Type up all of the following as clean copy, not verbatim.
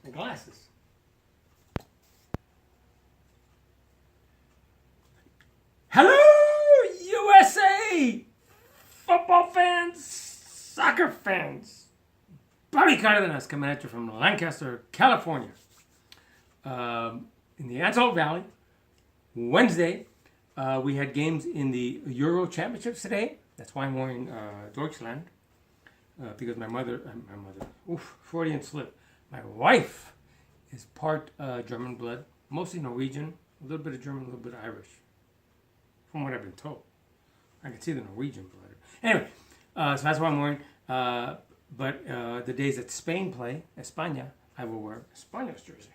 My glasses. Hello, USA! Football fans, soccer fans. Bobby Cardenas coming at you from Lancaster, California. In the Antelope Valley, Wednesday, we had games in the Euro Championships today. That's why I'm wearing Deutschland. Because my mother, Freudian slip. My wife is part German blood, mostly Norwegian, a little bit of German, a little bit of Irish, from what I've been told. I can see the Norwegian blood. Anyway, so that's what I'm wearing. But the days that Spain play, España, I will wear España's jersey.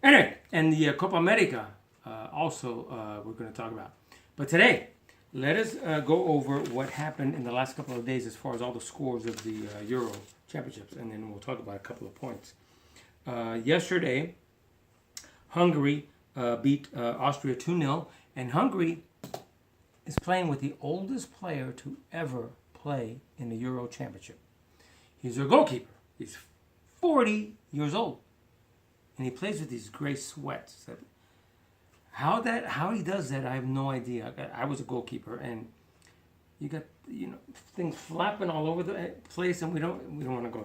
Anyway, and the Copa America also we're going to talk about. But today, let us go over what happened in the last couple of days as far as all the scores of the Euro Championships, and then we'll talk about a couple of points. Yesterday, Hungary beat Austria 2-0, and Hungary is playing with the oldest player to ever play in the Euro Championship. He's their goalkeeper. He's 40 years old, and he plays with these gray sweats. How he does that, I have no idea. I was a goalkeeper, and you got things flapping all over the place, and we don't want to go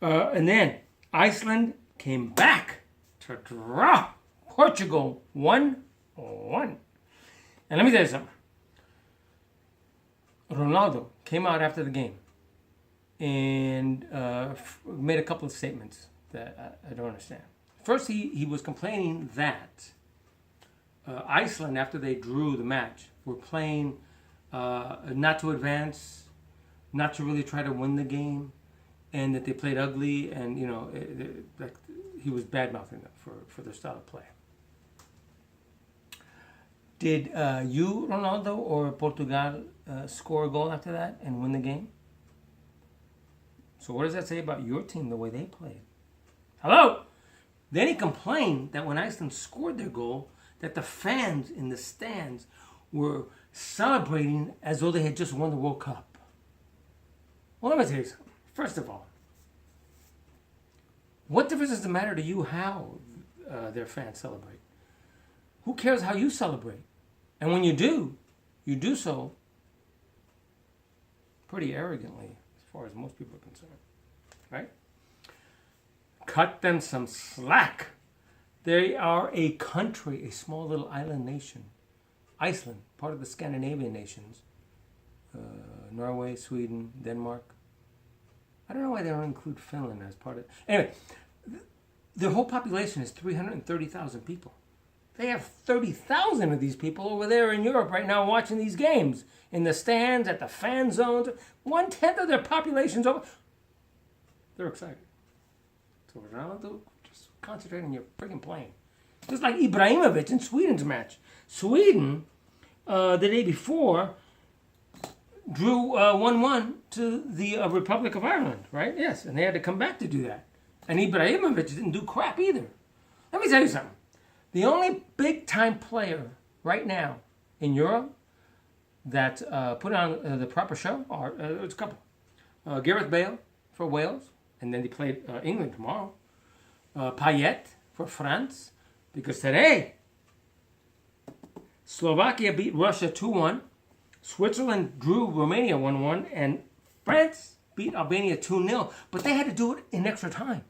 there. And then Iceland came back to draw Portugal 1-1. And let me tell you something. Ronaldo came out after the game and made a couple of statements that I don't understand. First, he was complaining that Iceland, after they drew the match, were playing not to advance, not to really try to win the game, and that they played ugly, and he was bad-mouthing them for their style of play. Did you, Ronaldo, or Portugal score a goal after that and win the game? So what does that say about your team, the way they played? Hello? Then he complained that when Iceland scored their goal, that the fans in the stands were celebrating as though they had just won the World Cup. Well, let me tell you something. First of all, what difference does it matter to you how their fans celebrate? Who cares how you celebrate? And when you do so pretty arrogantly, as far as most people are concerned, right? Cut them some slack. They are a country, a small little island nation. Iceland, part of the Scandinavian nations. Norway, Sweden, Denmark. I don't know why they don't include Finland as part of it. Anyway, their whole population is 330,000 people. They have 30,000 of these people over there in Europe right now watching these games. In the stands, at the fan zones. 1/10 of their population's over. They're excited. So Ronaldo, just concentrate on your freaking playing. Just like Ibrahimovic in Sweden's match. Sweden, the day before, drew 1-1 to the Republic of Ireland, right? Yes, and they had to come back to do that. And Ibrahimovic didn't do crap either. Let me tell you something. The only big-time player right now in Europe that put on the proper show, or there's a couple. Gareth Bale for Wales, and then they played England tomorrow. Payet for France, because today Slovakia beat Russia 2-1, Switzerland drew Romania 1-1, and France beat Albania 2-0, but they had to do it in extra time.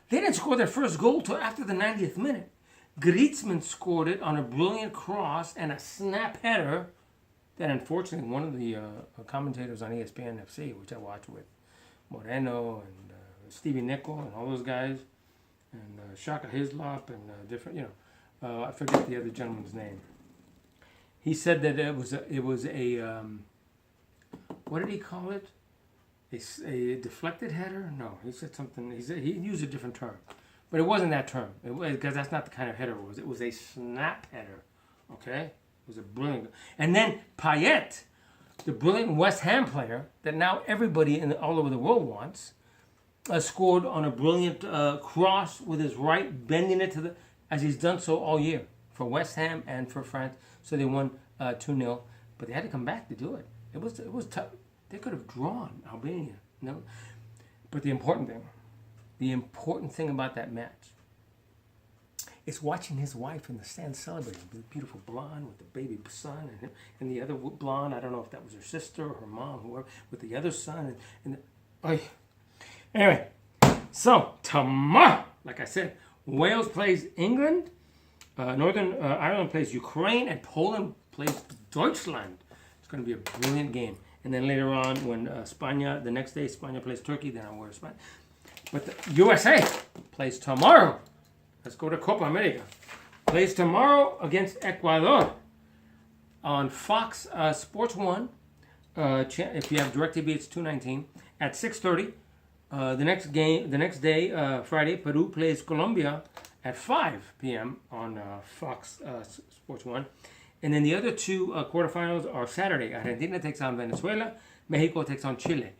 They didn't score their first goal till after the 90th minute. Griezmann scored it on a brilliant cross and a snap header that unfortunately one of the commentators on ESPN FC, which I watch with Moreno and Stevie Nicol and all those guys, and Shaka Hislop and different, I forget the other gentleman's name. He said that it was a what did he call it? A deflected header? No, he said something. He used a different term, but it wasn't that term. Because that's not the kind of header it was. It was a snap header. Okay, it was a brilliant. And then Payet, the brilliant West Ham player that now everybody all over the world wants, scored on a brilliant cross with his right, bending it as he's done so all year for West Ham and for France. So they won 2-0, but they had to come back to do it. It was tough. They could have drawn Albania. No, but the important thing the important thing about that match is watching his wife in the stand celebrating. The beautiful blonde with the baby son, and the other blonde, I don't know if that was her sister or her mom, whoever, with the other son. Anyway, so tomorrow, like I said, Wales plays England, Northern Ireland plays Ukraine, and Poland plays Deutschland. It's going to be a brilliant game. And then later on, when the next day, Spain plays Turkey, then I'll wear Spain. But the USA plays tomorrow. Let's go to Copa America. Plays tomorrow against Ecuador on Fox Sports 1. If you have DirecTV, it's 219 at 6:30. The next day, Friday, Peru plays Colombia at 5 p.m. on Fox Sports 1. And then the other two quarterfinals are Saturday. Argentina takes on Venezuela. Mexico takes on Chile.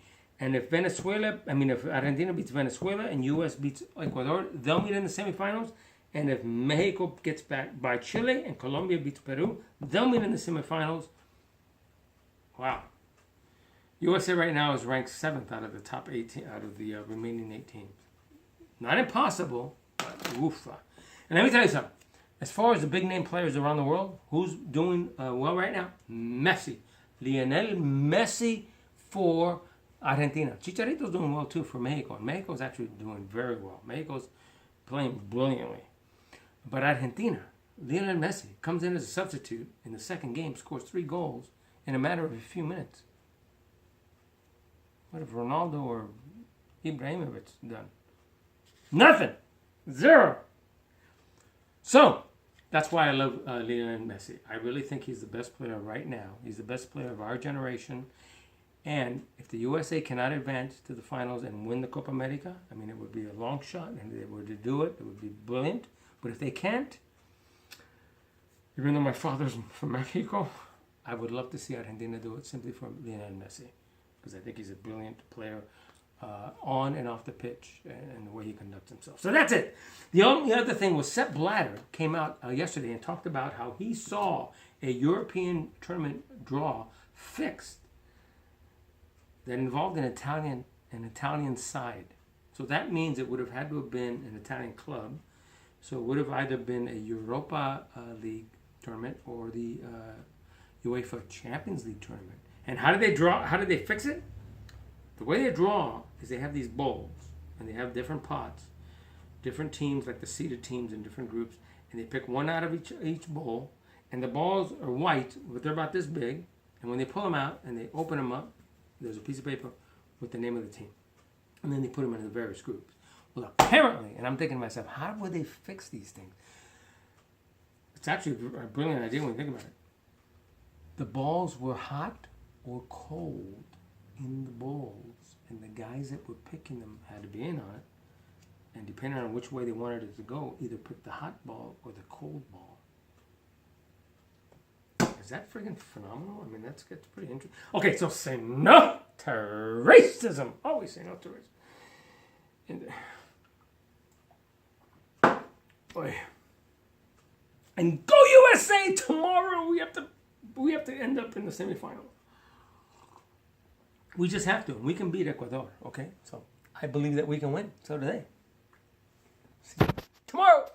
And if Argentina beats Venezuela and U.S. beats Ecuador, they'll meet in the semifinals. And if Mexico gets back by Chile and Colombia beats Peru, they'll meet in the semifinals. Wow. USA right now is ranked 7th out of the top 18, out of the remaining 8 teams. Not impossible, but woofa. And let me tell you something. As far as the big name players around the world, who's doing well right now? Messi. Lionel Messi for Argentina. Chicharito's doing well too for Mexico. And Mexico's actually doing very well. Mexico's playing brilliantly. But Argentina, Lionel Messi comes in as a substitute in the second game, scores 3 goals in a matter of a few minutes. What have Ronaldo or Ibrahimovic done? Nothing. 0. So, that's why I love Lionel Messi. I really think he's the best player right now. He's the best player of our generation. And if the USA cannot advance to the finals and win the Copa America, I mean, it would be a long shot. And if they were to do it, it would be brilliant. But if they can't, even though my father's from Mexico, I would love to see Argentina do it simply for Lionel Messi. Because I think he's a brilliant player on and off the pitch and the way he conducts himself. So that's it. The only other thing was Sepp Blatter came out yesterday and talked about how he saw a European tournament draw fixed that involved an Italian side. So that means it would have had to have been an Italian club. So it would have either been a Europa League tournament or the UEFA Champions League tournament. And how did they draw? How did they fix it? The way they draw is they have these bowls and they have different pots, different teams like the seeded teams in different groups, and they pick one out of each bowl. And the balls are white, but they're about this big. And when they pull them out and they open them up, there's a piece of paper with the name of the team. And then they put them into the various groups. Well, apparently, and I'm thinking to myself, how would they fix these things? It's actually a brilliant idea when you think about it. The balls were hot or cold in the bowls, and the guys that were picking them had to be in on it. And depending on which way they wanted it to go, either pick the hot ball or the cold ball. Is that friggin' phenomenal? I mean, that's pretty interesting. Okay, so say no to racism. Always say no to racism. And go USA tomorrow. We have to end up in the semifinal. We just have to. We can beat Ecuador, okay? So I believe that we can win. So do they. See you tomorrow.